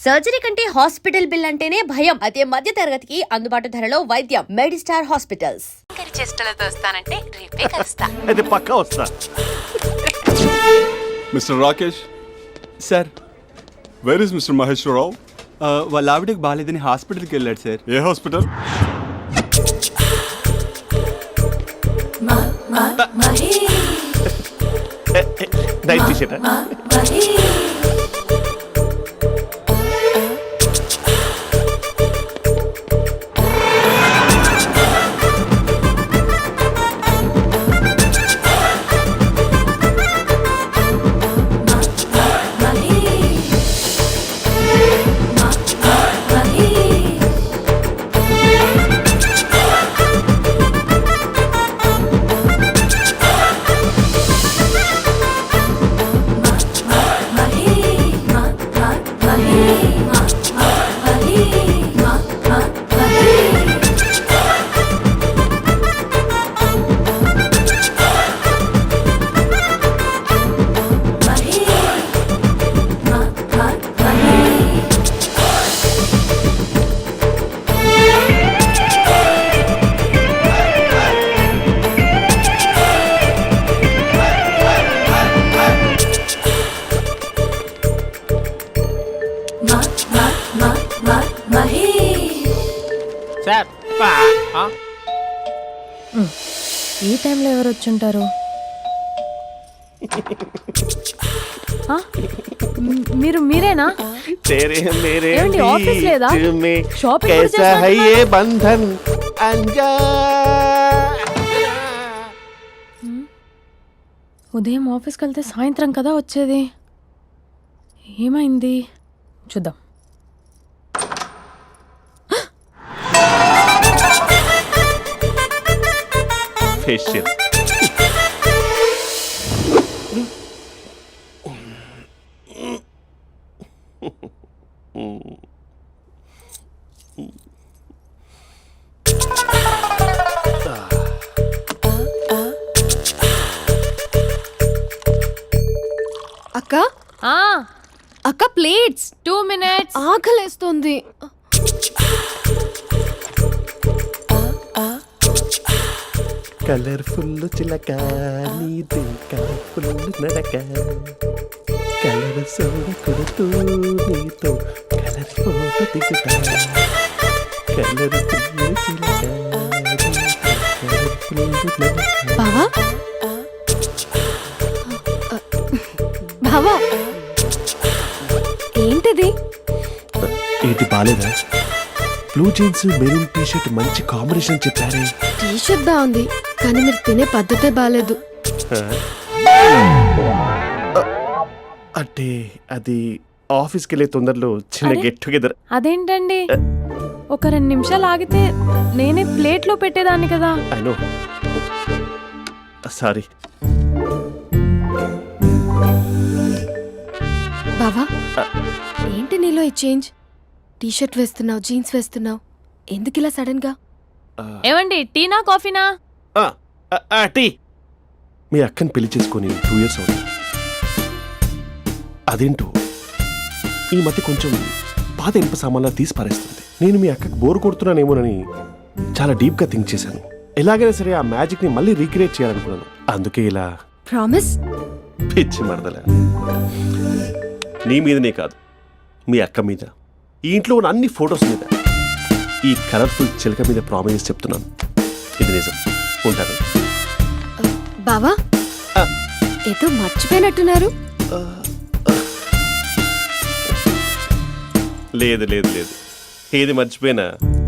Surgery కంటే hospital bill అంటేనే భయం. అదే మధ్య తరగతికి అందుబాటు ధరలో వైద్యం. Medistar hospitals. చేష్టలతో వస్తానంటే రేపే కలుస్తా. అది పక్కా వస్తా. Mister Rakesh sir, where is mister Maheshwararao? వాళ్ళ ఆవిడకి బాగాలేదని హాస్పిటల్కి వెళ్ళాడు సార్. ఏ హాస్పిటల్? Night t-shirt. ఈ టైంలో ఎవరు వచ్చుంటారు? మీరేనా? ఏమండి, ఆఫీస్ లేదా? షాపింగ్ కూడా చేస్తున్నా? ఉదయం ఆఫీస్కి వెళ్తే సాయంత్రం కదా వచ్చేది. ఏమైంది చూద్దాం. ఫేషియల్. అక్క అక్క ప్లేట్స్. 2 minutes. ఆకలేస్తుంది. కలర్ఫుల్ చిలక నీది కలర్ఫుల్ నడక కలర్ సోడ కొడుతూ నీతో కలర్ ఫోటో దిగుతా కలర్ఫుల్ చిలక బావా బావా ఏంటిది? ఏంటి బాలేదా? బ్లూ జీన్స్ మెరూన్ టీ-షర్ట్ మంచి కాంబినేషన్ చెప్పారే. టీ-షర్ట్ బాగుంది కానీ మీరు తినే పద్ధతే బాలేదు. అంటే అది ఆఫీస్కి వెళ్ళే తొందరలో చిన్న గెట్ టుగెదర్. అదేంటండి, ఒక 2 నిమిషాలు ఆగితే నేనే ప్లేట్లో పెట్టేదాన్ని కదా. I know, sorry. బావా ఏంటి నీలో ఈ చేంజ్? టీ-షర్ట్ వేస్తున్నావు, జీన్స్ వేస్తున్నావు, ఎందుకు ఇలా సడన్ గా? ఏమండి, టీనా కాఫీనా? టీ. మీ అక్కని పెళ్లి చేసుకొని 2 years అవుతుంది. అదేంటో ఈ మధ్య కొంచెం పాత ఇనుప సామాన్లా తీసి పారేస్తుంది. నేను మీ అక్కకి బోర్ కొడుతున్నానేమోనని చాలా డీప్గా థింక్ చేశాను. ఎలాగైనా సరే ఆ మ్యాజిక్ని మళ్ళీ రీక్రియేట్ చేయాలనుకున్నాను. అందుకే ఇలా. ప్రామిస్? పిచ్చి మరదల, నీ మీదనే కాదు, మీ అక్క మీద, ఈ ఇంట్లో ఉన్న అన్ని ఫొటోస్ మీద, ఈ కలర్ఫుల్ చిలక మీద ప్రామిస్ చెప్తున్నాను. ఇది నిజం. ఉంటాను. బావా ఏదో మర్చిపోయినట్టున్నారు. లేదు లేదు లేదు, ఏది మర్చిపోయినా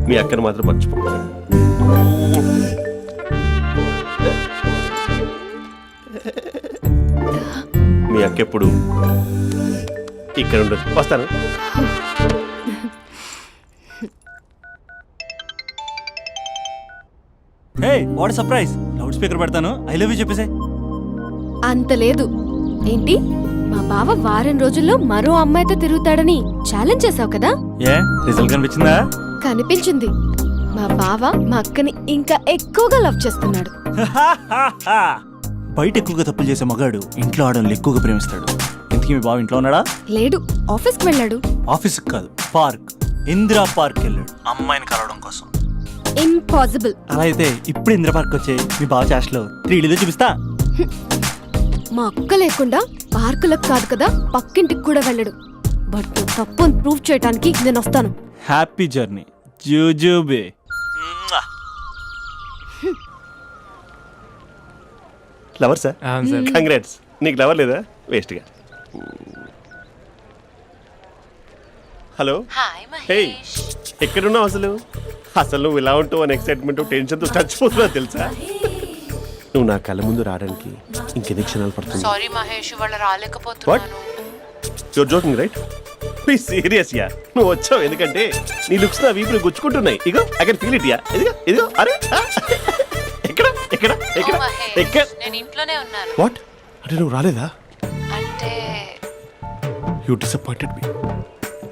మీ అక్కను మాత్రం మర్చిపో. మీ అక్క ఎప్పుడు ఇక్కడ ఉండదు. వస్తాను. హే, వాట్ సర్ప్రైజ్! లౌడ్ స్పీకర్ పెడతాను, ఐ లవ్ యూ చెప్పేసే. అంత లేదు. ఏంటి, మా బావ వారం రోజుల్లో మరో అమ్మాయితో తిరుగుతాడని ఛాలెంజ్ చేసావు కదా? ఏ రిజల్ట్ కనిపించిందా? కనిపించింది. మా బావ మా అక్కని ఇంకా ఎక్కువగా లవ్ చేస్తున్నాడు. బయట ఎక్కువగా తప్పులు చేసే మగాడు ఇంట్లో ఆడవాళ్ళు ఎక్కువగా ప్రేమిస్తాడు. ఇంతకీ మీ బావ ఇంట్లో ఉన్నాడా? లేడు, ఆఫీస్కి వెళ్ళాడు. ఆఫీస్కి కాదు, పార్క్, ఇందిరా పార్క్ వెళ్ళాడు అమ్మాయిని కలవడం కోసం. ఇంపాసిబుల్. అలా అయితే ఇప్పుడు ఇందిరా పార్క్ వచ్చే మీ బావ చాష్లో 3Dలో చూపిస్తా. మా అక్క లేకుండా పార్కులకు కాదు కదా పక్కింటికి కూడా వెళ్ళడు. బట్ నువ్వు తప్పు అని ప్రూవ్ చేయడానికి నేను వస్తాను. హ్యాపీ జర్నీ జూజూబే. Lover sir, congrats. నీకు లవర్ లేదా? వేస్ట్గా. Hello, hi hey, Mahesh. ఎక్కడున్నావు అసలు? అసలు నువ్వు ఇలా ఉంటావు అని ఎక్సైట్మెంట్ టెన్షన్తో చచ్చిపోతున్నావు తెలుసా? నువ్వు నా కళ్ళ ముందు రావడానికి ఇంకెన్ని క్షణాలు పడుతుంది? సారీ మహేష్, ఇవాళ రాలేకపోతున్నాను. Your joking right? Please serious ya. నువ్వు వచ్చావు ఎందుకంటే నీ లుక్స్ నా వీపులు గుచ్చుకుంటున్నాయి. ఇగో I can feel it ya. ఇదిగో ఇదిగో. అరే ఎక్కడ ఎక్కడ ఎక్కడ ఓ మహేష్, ఎక్కడ? నేను ఇంట్లోనే ఉన్నాను. వాట్ అంటే నువ్వు రాలేదా? అంటే you disappointed me.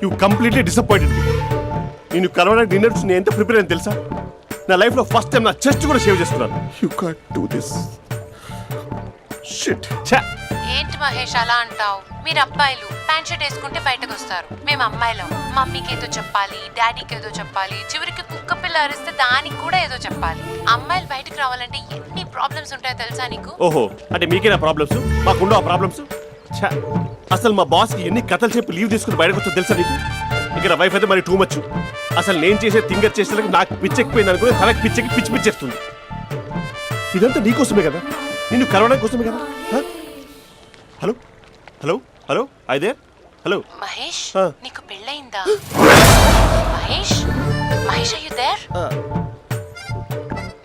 You completely disappointed me. నేను కలవడానికి డిన్నర్స్ నేను ఎంత ప్రిపేర్ అని తెలుసా? నా లైఫ్లో ఫస్ట్ టైం నా చెస్ట్ కూడా సేవ్ చేస్తున్నాను. You can't do this shit. ఛా, ఏంటి మహేష్ అలా అంటావు? మీరు అబ్బాయిలు ప్యాంట్ షర్ట్ వేసుకుంటే బయటకు వస్తారు. మేము అమ్మాయిలం, మమ్మీకి ఏదో చెప్పాలి, డాడీకి ఏదో చెప్పాలి, చివరికి కుక్క పిల్ల అరిస్తే దానికి కూడా ఏదో చెప్పాలి. అమ్మాయిలు బయటకు రావాలంటే ఎన్ని ప్రాబ్లమ్స్ ఉంటాయో తెలుసా నీకు? ఓహో, అంటే మీకేనా ప్రాబ్లమ్స్? మాకుండవు ఆ ప్రాబ్లమ్స్? ఛా, అసలు మా బాస్కి ఎన్ని కథలు చెప్పి లీవ్ తీసుకుని బయటకు వచ్చో తెలుసా నీకు? ఇక్కడ వైఫ్ అయితే మరి టూ మచ్. అసలు నేను చేసే థింగర్ చేసేందుకు నాకు పిచ్చెక్కిపోయింది అనుకుని తనకి పిచ్చెక్కి పిచ్చి పిచ్చేస్తుంది. ఇదంతా నీకోసమే కదా, నిన్ను కలవడం కోసమే కదా. హలో హలో హలో, అయితే హలో మహేష్, ఆ. నీకు పెళ్ళయిందా? Mahesh, Mahesh are you there?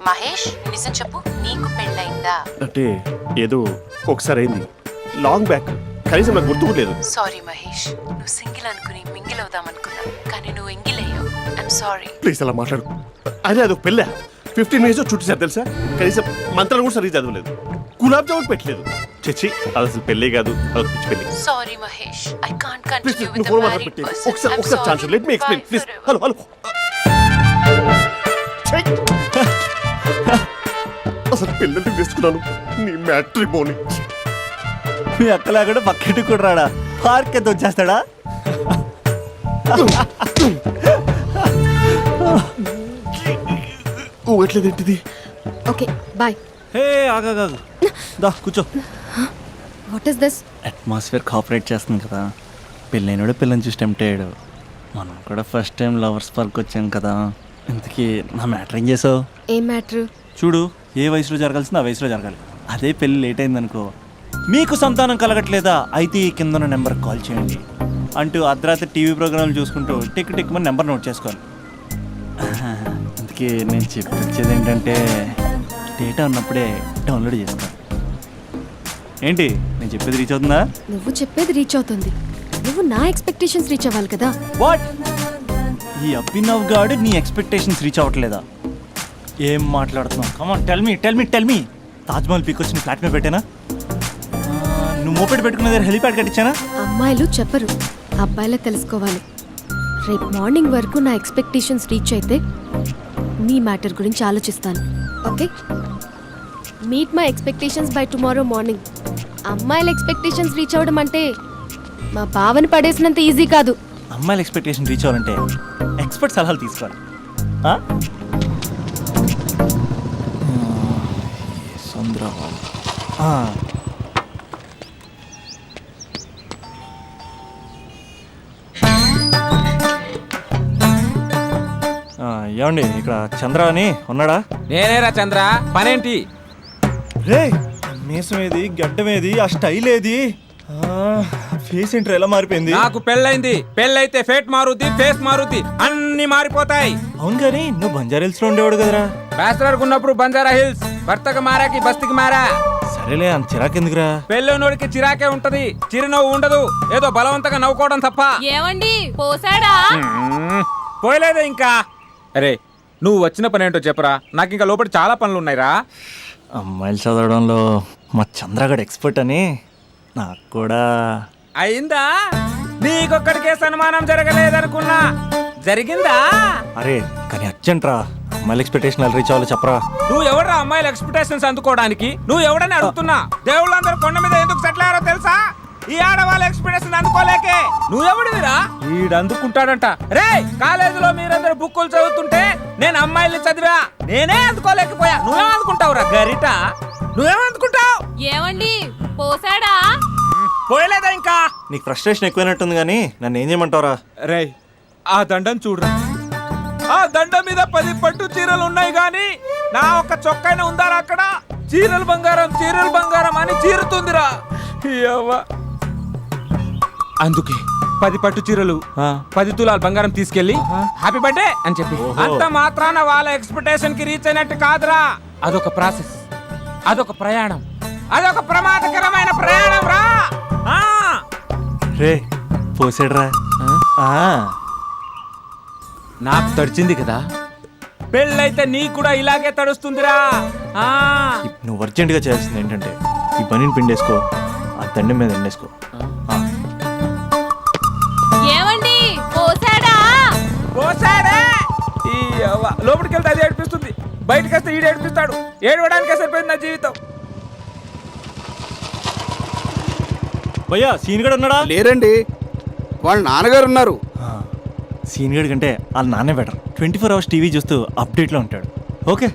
Mahesh, నిజం చెప్పు, నీకు పెళ్ళయిందా? అంటే ఏదో ఒకసారి అయింది, లాంగ్ బ్యాక్, కనీసం నాకు గుర్తు కూడా లేదు. సారీ మహేష్, నువ్వు సింగిల్ అనుకుని మింగిల్ అవుదాం అనుకున్నా, కానీ నువ్వు ఎంగిల్ అయ్యావు. I'm sorry. ప్లీజ్ అలా మాట్లాడు. అదే అదొక పెళ్ళా, 15 మినిట్స్ చుట్టూ సార్ తెలుసా? కనీసం మంత్రాలు కూడా సరిగ్గా చదవలేదు, గులాబ్ జామున్ పెట్టలేదు. చచ్చి, అది అసలు పెళ్ళే కాదు, అదొక పిచ్చి పెళ్ళి. Sorry Mahesh, I can't please continue నువ్వు విత్ ద ఫోన్ మ్యారీడ్ మాట్లాడి పర్సన్. ఒకసారి ఒకసారి chance let me explain please. Hello hello. అసలు పెళ్ళంటే తీసుకున్నాను నీ మ్యాట్రిమోని. మీ అక్క లేకుండా పక్కింటికి కూడా రాడా? పార్క్ ఎంత వచ్చేస్తాడా? ఊగట్లేదేంటిది? Okay bye. హే ఆగా దా కూర్చో. What is this? Atmosphere cooperate చేస్తుంది కదా. పెళ్ళైనడు పిల్లని చూసి టెంప్ట్ అయ్యాడు. మనం కూడా ఫస్ట్ టైం లవర్స్ పార్క్ వచ్చాం కదా. ఇంతకీ నా మ్యాటర్ ఏం చేసావు? ఏం మ్యాటర్? చూడు, ఏ వయసులో జరగాల్సిందో ఆ వయసులో జరగాలి. అదే పెళ్ళి లేట్ అయిందనుకో, మీకు సంతానం కలగట్లేదా అయితే ఈ కింద నెంబర్ కాల్ చేయండి అంటూ అర్ధరాత్రి టీవీ ప్రోగ్రాంలు చూసుకుంటూ టిక్ టిక్ మన నెంబర్ నోట్ చేసుకోవాలి. అందుకే నేను చెప్పొచ్చేది ఏంటంటే డేటా ఉన్నప్పుడే డౌన్లోడ్ చేసుకోవాలి. ఏంటి నేను చెప్పేది రీచ్ అవుతుందా? నువ్వు చెప్పేది రీచ్ అవుతుంది, నువ్వు నా ఎక్స్పెక్టేషన్స్ రీచ్ అవ్వాలి కదా. వాట్? ఈ అభినవ్ గాడు నీ ఎక్స్పెక్టేషన్స్ రీచ్ అవ్వట్లేదా? ఏం మాట్లాడుతున్నావు? Come on tell me. Taj Mahal peak వచ్చి నీ ఫ్లాట్ మీద పెట్టానా? నువ్వు మోపెట్ పెట్టుకునే దగ్గర హెలిప్యాడ్ కట్టించానా? అమ్మాయిలు చెప్పరు, అబ్బాయిలే తెలుసుకోవాలి. రేపు మార్నింగ్ వరకు నా ఎక్స్పెక్టేషన్స్ రీచ్ అయితే నీ మ్యాటర్ గురించి ఆలోచిస్తాను. Okay, meet my expectations by tomorrow morning. అమ్మాయిల ఎక్స్పెక్టేషన్స్ రీచ్ అవ్వడం అంటే మా బావని పడేసినంత ఈజీ కాదు. అమ్మాయిల ఎక్స్పెక్టేషన్ రీచ్ అవ్వాలంటే ఎక్స్పర్ట్ సలహాలు తీసుకోవాలి. ఏమండి, ఇక్కడ చంద్ర అని ఉన్నాడా? నేనేరా చంద్ర, పనేంటి? రే, మీసం ఏది, గడ్డం ఏది, ఆ స్టైల్ ఏది, ఫేస్ ఏంట్రా ఎలా మారిపోయింది? నాకు పెళ్ళైంది. పెళ్ళైతే ఫేట్ మారుద్ది, ఫేస్ మారుద్ది, అన్ని మారిపోతాయి. అవును కానీ నువ్వు బంజారా హిల్స్ లో ఉండేవాడు కదరా? బ్యాచిలర్ ఉన్నప్పుడు బంజారా హిల్స్, భర్తకు మారాకి బస్తికి మారా. సరేలే, అంత చిరాకెందుకురా? పెళ్ళోనోడికి చిరాకే ఉంటది, చిరునవ్వు ఉండదు, ఏదో బలవంతంగా నవ్వుకోవడం తప్ప. ఏమండి పోసాడా? పోయలేదే ఇంకా. అరే, నువ్వు వచ్చిన పని ఏంటో చెప్పరా, నాకు ఇంకా లోపల చాలా పనులు ఉన్నాయిరా. అమ్మాయిలు చదవడంలో మా చంద్రగడ్ ఎక్స్పర్ట్ అని నాకు కూడా అయిందా? నీకొక్కడికే సన్మానం జరగలేదనుకున్నా, జరిగిందా? అరే కానీ అర్జెంట్ రా, అమ్మాయిల ఎక్స్పెక్టేషన్ రీచ్ అవ్వాలి చెప్పరా. నువ్వు ఎవడరా అమ్మాయిల ఎక్స్పెక్టేషన్స్ అందుకోవడానికి? నువ్వు ఎవడని అడుగుతున్నా. దేవుళ్ళందరూ కొండ మీద ఎందుకు సెటిల్ అయ్యారో తెలుసా? ఈ ఆడవాళ్ళ ఎక్స్పీరియన్స్ అందుకోలేకే నువ్వెవడివిరా ఈడు అందుకుంటాడంట. రే కాలేజీలో మీరందరూ బుక్కులు చదువుతుంటే నేను అమ్మాయిల్ని చదివా, నేనే అందుకోలేకపోయా. నువ్వేం అందుకుంటావురా గరిట? నువ్వేం అందుకుంటావు? ఏమండి పోసాడా? పోయలేదా ఇంకా? నీకు ఫ్రస్ట్రేషన్ ఎక్కువైనట్టుంది కానీ నన్ను ఏం చేయమంటావురా? రే ఆ దండం చూడరా, ఆ దండం మీద 10 పట్టు చీరలు ఉన్నాయి గాని నా ఒక్క చొక్కాయినా ఉందారా అక్కడ? చీరలు బంగారం అని చీరుతుందిరా. యవ్వ. అందుకే 10 పట్టు చీరలు 10 తులాలు బంగారం తీసుకెళ్లి హ్యాపీ బర్త్డే అని చెప్పి అంత మాత్రాన వాళ్ళ ఎక్స్పెక్టేషన్ కి రీచ్ అయినట్టు కాదురా. అదొక ప్రాసెస్, అదొక ప్రయాణం, అదొక ప్రమాదకరమైన ప్రయాణం రా. రే పోసాడురా. నాకు తడిచింది కదా, పెళ్ళైతే నీ కూడా ఇలాగే తడుస్తుందిరా. నువ్వు అర్జెంటుగా చేయాల్సింది ఏంటంటే ఈ పనిని పిండేసుకో, ఆ దండం మీద ఎండేసుకో. ఏమండి పోసాడా? పోసాడే. ఈ యవ్వ. లోపలికి వెళ్తే అది ఏడిపిస్తుంది, బయటకు వస్తే ఈడు ఏడిపిస్తాడు. ఏడవడానికే సరిపోయింది నా జీవితం. భయ్యా సీన్ గడు ఉన్నాడా? లేరండి, వాళ్ళ నాన్నగారు ఉన్నారు. సీన్ గడి కంటే వాళ్ళ నాన్నే బెటర్. 24 hours టీవీ చూస్తూ అప్డేట్లో ఉంటాడు. ఓకే.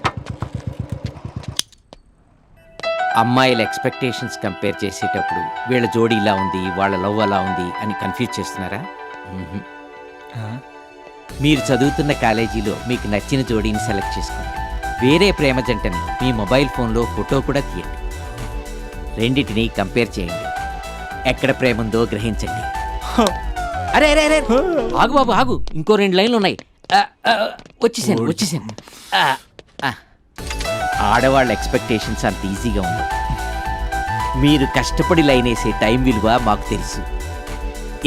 అమ్మాయిల ఎక్స్పెక్టేషన్స్ కంపేర్ చేసేటప్పుడు వీళ్ళ జోడి ఇలా ఉంది, వాళ్ళ లవ్ అలా ఉంది అని కన్ఫ్యూజ్ చేస్తున్నారా? మీరు చదువుతున్న కాలేజీలో మీకు నచ్చిన జోడీని సెలెక్ట్ చేసుకోండి. వేరే ప్రేమ జంటని మీ మొబైల్ ఫోన్లో ఫోటో కూడా తీయండి. రెండింటిని కంపేర్ చేయండి. ఎక్కడ ప్రేమ ఉందో గ్రహించండి. అరే అరే అరే ఆగు బాబు ఆగు, ఇంకో 2 లైన్లు ఉన్నాయి. వచ్చేసాను. ఆడవాళ్ళ ఎక్స్పెక్టేషన్స్ అంత ఈజీగా ఉండవు. మీరు కష్టపడి లైన్ వేసే టైం విలువ మాకు తెలుసు.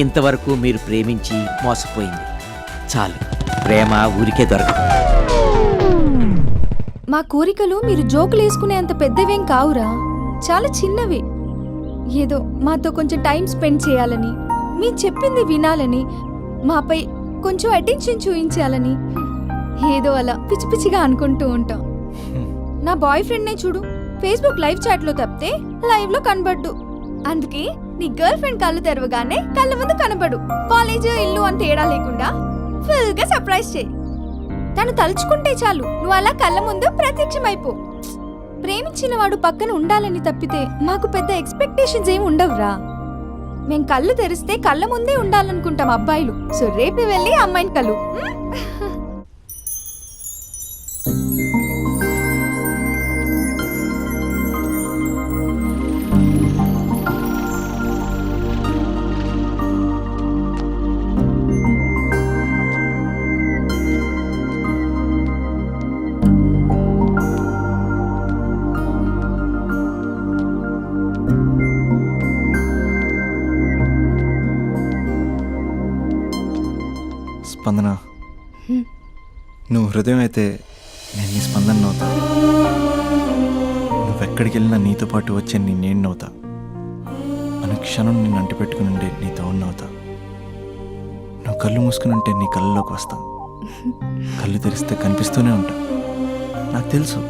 ఇంతవరకు మీరు ప్రేమించి మోసపోయింది చాలు. ప్రేమ ఊరికే దొరకదు. మా కోరికలు మీరు జోకులు వేసుకునేంత పెద్దవేం కావురా, చాలా చిన్నవి. ఏదో మాతో కొంచెం టైం స్పెండ్ చేయాలని, మీ చెప్పింది వినాలని, మాపై కొంచెం అటెన్షన్ చూపించాలని ఏదో అలా పిచ్చి పిచ్చిగా అనుకుంటూ ఉంటాం. నా బాయ్ ఫ్రెండ్నే చూడు, ఫేస్బుక్ లైవ్ చాట్లో తప్పితే లైవ్ లో కనబడ్డు. అందుకే నీ గర్ల్ ఫ్రెండ్ కళ్ళు తెరవగానే కళ్ళ ముందు కనబడు. కాలేజ్ ఇల్లు అని తేడా లేకుండా ఫుల్ గా సర్ప్రైజ్ చేయి. తను తలుచుకుంటే చాలు నువ్వు అలా కళ్ళ ముందు ప్రత్యక్షమైపో. ప్రేమించిన వాడు పక్కన ఉండాలని తప్పితే మాకు పెద్ద ఎక్స్పెక్టేషన్స్ ఏమి ఉండవురా. మేం కళ్ళు తెరిస్తే కళ్ళ ముందే ఉండాలనుకుంటాం అబ్బాయిలు. సో రేపు వెళ్ళి అమ్మాయిని కలు. స్పందన, నువ్వు హృదయం అయితే నేను నీ స్పందన నవ్వుతా. నువ్వెక్కడికి వెళ్ళినా నీతో పాటు వచ్చే నేను నవ్వుతా. అనుక్షణం నిన్ను అంటి పెట్టుకుని ఉండే నీ తోడు నవ్వుతా. నువ్వు కళ్ళు మూసుకుని ఉంటే నీ కళ్ళలోకి వస్తా. కళ్ళు తెరిస్తే కనిపిస్తూనే ఉంటా. నాకు తెలుసు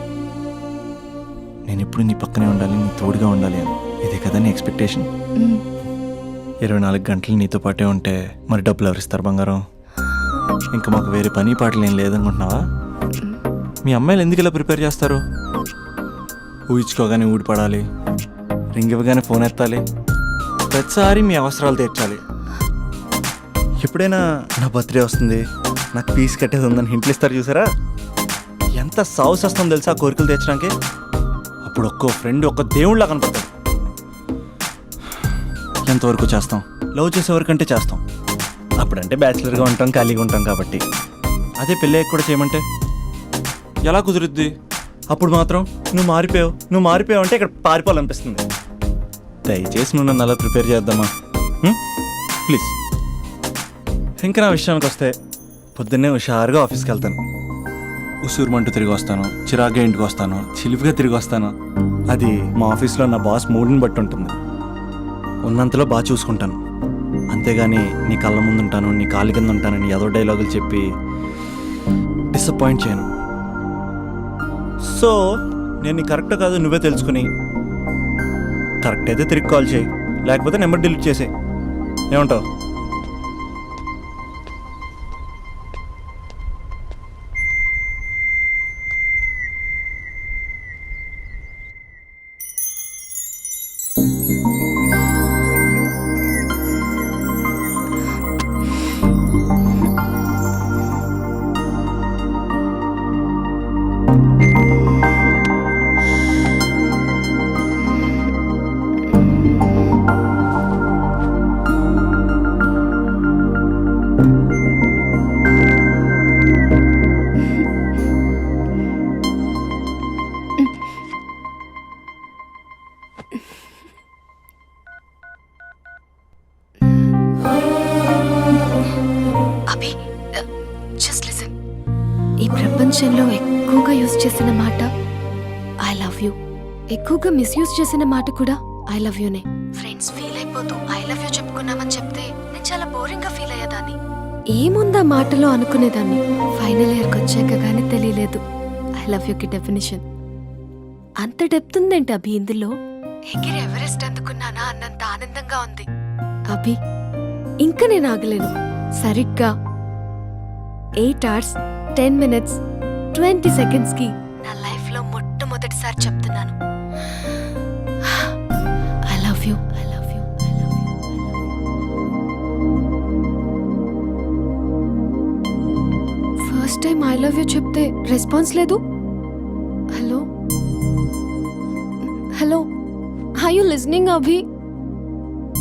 నేను ఎప్పుడు నీ పక్కనే ఉండాలి, నీ తోడుగా ఉండాలి అని. ఇదే కదా నీ ఎక్స్పెక్టేషన్? 24 గంటలు నీతో పాటే ఉంటే మరి డబ్బులు ఎవరిస్తారు బంగారం? ఇంకా మాకు వేరే పని పాటలు ఏం లేదనుకుంటున్నావా? మీ అమ్మాయిలు ఎందుకు ఇలా ప్రిపేర్ చేస్తారు? ఊహించుకోగానే ఊడిపడాలి, రింగ్ ఇవ్వగానే ఫోన్ ఎత్తాలి, ప్రతిసారి మీ అవసరాలు తీర్చాలి. ఎప్పుడైనా నా బర్త్డే వస్తుంది, నాకు ఫీజు కట్టేది ఉందని హింట్లు ఇస్తారు చూసారా? ఎంత సాహసం వస్తుందో తెలుసా ఆ కోరికలు తీర్చడానికి. అప్పుడు ఒక్కో ఫ్రెండ్ ఒక్క దేవుళ్ళ కనపడతాడు. ఎంతవరకు చేస్తాం? లవ్ చేసే వరకంటే చేస్తాం. అప్పుడంటే బ్యాచిలర్గా ఉంటాం, ఖాళీగా ఉంటాం కాబట్టి. అదే పెళ్ళి కూడా చేయమంటే ఎలా కుదురుద్ది? అప్పుడు మాత్రం నువ్వు మారిపోయావు అంటే ఇక్కడ పారిపోవాలనిపిస్తుంది. దయచేసి నువ్వు నన్ను అలా ప్రిపేర్ చేద్దామా ప్లీజ్. ఇంకా నా విషయానికి వస్తే పొద్దున్నే హుషారుగా ఆఫీస్కి వెళ్తాను. ఉసూరుమంటూ తిరిగి వస్తాను, చిరాగ్గా ఇంటికి వస్తాను, చిలిపిగా తిరిగి వస్తాను. అది మా ఆఫీస్లో నా బాస్ మూడ్ని బట్టి ఉంటుంది. ఉన్నంతలో బాగా చూసుకుంటాను, అంతేగాని నీ కళ్ళ ముందు ఉంటాను, నీ కాళ్ళ కింద ఉంటానని ఏదో డైలాగులు చెప్పి డిసప్పాయింట్ చేయను. సో నేను నీ కరెక్ట్ కాదు నువ్వే తెలుసుకుని కరెక్ట్ అయితే తిరిగి కాల్ చేయి, లేకపోతే నెంబర్ డిలీట్ చేసే. ఏమంటావు? అభి, జస్ట్ లిసన్. ఈ ప్రపంచంలో ఎక్కువగా యూజ్ చేసిన మాట ఐ లవ్ యూ. ఎక్కువగా మిస్యూజ్ చేసిన మాట కూడా ఐ లవ్ యూనే. ఫ్రెండ్స్ ఫీల్ అయిపోతూ ఐ లవ్ యూ చెప్పుకున్నామని చెప్తే నేను చాలా బోరింగ్ గా ఫీల్ అయ్యేదాన్ని. ఏముందా మాటలో అనుకునేదాన్ని. ఫైనల్ ఇయర్కి వచ్చాక కానీ తెలియలేదు ఐ లవ్ యూకి డెఫినేషన్. అంత డెప్త్ ఉందేంటి అభి ఇందులో? ఎగిరి ఎవరెస్ట్ అందుకున్నానా అన్నంత ఆనందంగా ఉంది అభి. ఇంకా నేను ఆగలేను. సరిగ్గా 8 hours 10 minutes 20 seconds కి నా లైఫ్ లో మొట్టమొదటిసారి చెప్తున్నాను I love you, I love you, I love you. First time I love you చెప్తే రెస్పాన్స్ లేదు. Hello hello, are you listening Abhi?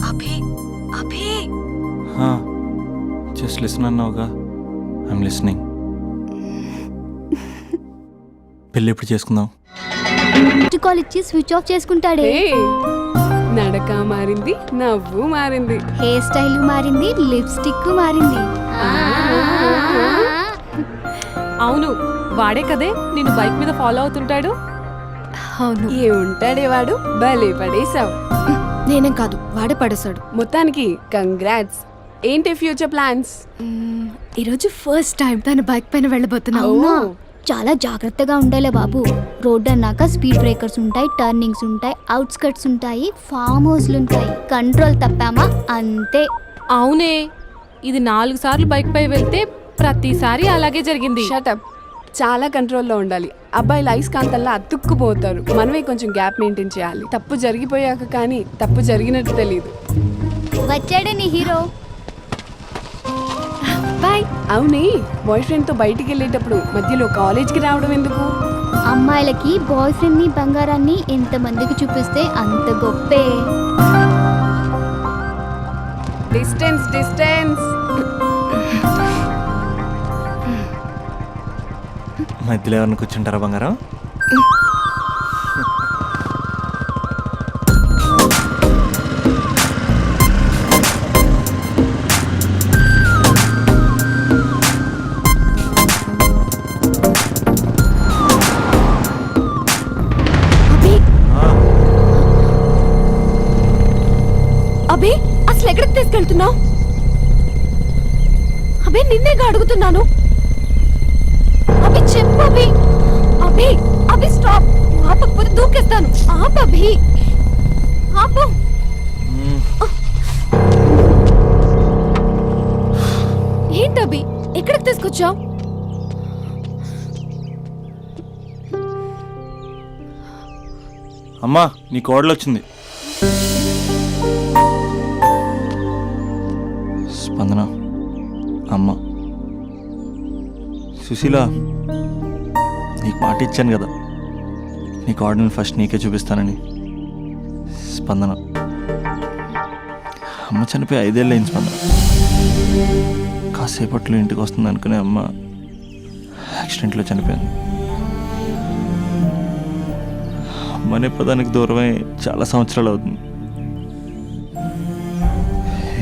Abhi Abhi. Just listen అన్నావుగా. I'm listening. పెళ్ళి ఎప్పుడు చేసుకుందాం? కాల్ ఇచ్చి స్విచ్ ఆఫ్ చేసుకుంటాడే. నడక మారింది, నవ్వు మారింది, హెయిర్ స్టైల్ మారింది, లిప్స్టిక్ మారింది. అవును వాడే కదే నిన్ను బైక్ మీద ఫాలో అవుతుంటాడు. అవును, ఏ ఉంటాడే వాడు, భలే పడేసావు. నేనేం కాదు, వాడే పడేశాడు. మొత్తానికి కంగ్రాట్స్. ఏంటి ఫ్యూచర్ ప్లాన్స్? ఈరోజు ఫస్ట్ టైం తన బైక్ పైన వెళ్ళబోతున్నా. అవునా? చాలా జాగ్రత్తగా ఉండాలే బాబు. రోడ్ అన్నాక స్పీడ్ బ్రేకర్స్ ఉంటాయి, టర్నింగ్స్ ఉంటాయి, అవుట్స్కట్స్ ఉంటాయి, ఫామ్ హౌస్లు ఉంటాయి. కంట్రోల్ తప్పామా అంతే. అవునే, ఇది 4 సార్లు బైక్ పై వెళ్తే ప్రతిసారి అలాగే జరిగింది. షటప్. చాలా కంట్రోల్లో ఉండాలి. అబ్బాయిలు అయస్కాంతల్లా అతుక్కుపోతారు. మనమే కొంచెం గ్యాప్ మెయింటైన్ చేయాలి. తప్పు జరిగిపోయాక కానీ తప్పు జరిగినట్టు తెలియదు. వచ్చాడే నీ హీరో. బాయ్. అవునే, బాయ్ ఫ్రెండ్ తో బయటికి వెళ్ళేటప్పుడు మధ్యలో కాలేజ్కి రావడం ఎందుకు? అమ్మాయిలకి బాయ్ ఫ్రెండ్ ని బంగారాన్ని ఎంతమందికి చూపిస్తే అంత గొప్పే. Distance distance. మధ్యలో ఎవరిని కూర్చుంటారా బంగారం? అభి, అసలు ఎక్కడికి తీసుకెళ్తున్నావు? అభి, నిన్నేగా అడుగుతున్నాను. అభి చెప్పు అభి. అభి అభి స్టాప్. ఆపకపోతే దూకేస్తాను. ఆపు అభి, ఆపు. ఏంటి అభి, ఎక్కడికి తీసుకొచ్చావు? అమ్మా, నీ కోడలు వచ్చింది. స్పందన అమ్మ. సుశీల, నీకు మాట ఇచ్చాను కదా, నీ కోడల్ని ఫస్ట్ నీకే చూపిస్తానని. స్పందన, అమ్మ చనిపోయి 5 ఏళ్ళు అయింది స్పందన. కాసేపట్లో ఇంటికి వస్తుంది అనుకునే అమ్మ యాక్సిడెంట్లో చనిపోయింది. అమ్మనే పదానికి దూరమై చాలా సంవత్సరాలు అవుతుంది.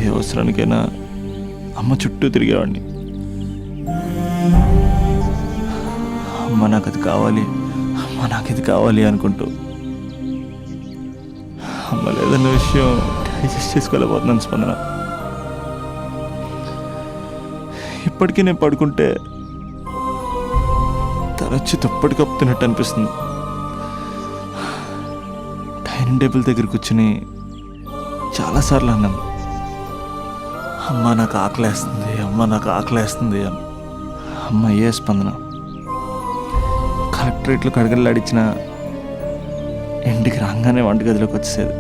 ఏ అవసరానికైనా అమ్మ చుట్టూ తిరిగేవాడిని. అమ్మ నాకు అది కావాలి, అమ్మ నాకు ఇది కావాలి అనుకుంటూ అమ్మ లేదన్న విషయం డైజెస్ట్ చేసుకోలేకపోతున్నాను స్పందన. ఇప్పటికీ నేను పడుకుంటే తరచి దుప్పటి కప్పుతున్నట్టు అనిపిస్తుంది. డైనింగ్ టేబుల్ దగ్గర కూర్చుని చాలాసార్లు అన్నాను, అమ్మ నాకు ఆకలేస్తుంది, అమ్మ నాకు ఆకలేస్తుంది అని. అమ్మ ఏ స్పందన. కలెక్టరేట్లో కడగలాడిచ్చిన ఇంటికి రాగానే వంటగదిలోకి వచ్చేసేది.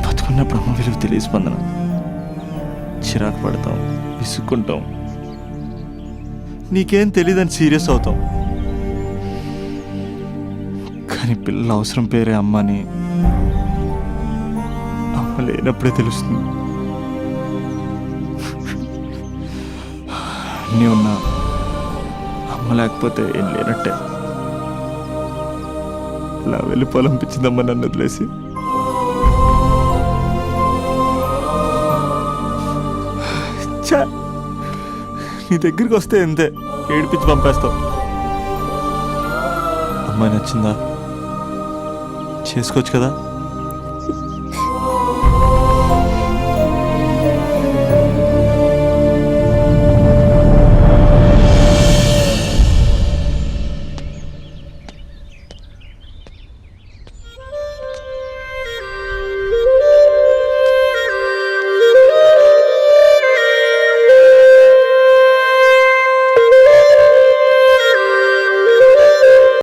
బతుకున్నప్పుడు అమ్మ విలువ తెలియ స్పందన. చిరాకు పడతాం, విసుక్కుంటాం, నీకేం తెలియదని సీరియస్ అవుతాం. కానీ పిల్లల అవసరం పేరే అమ్మని అమ్మ లేనప్పుడే తెలుస్తుంది. అన్నీ ఉన్నా అమ్మ లేకపోతే ఏం లేనట్టే. ఇలా వెళ్ళిపోవాలనిపించిందమ్మ నన్ను వదిలేసి. ఛా, నీ దగ్గరికి వస్తే ఎంతే ఏడిపించి పంపేస్తావు. అమ్మాయి నచ్చిందా? చేసుకోవచ్చు కదా.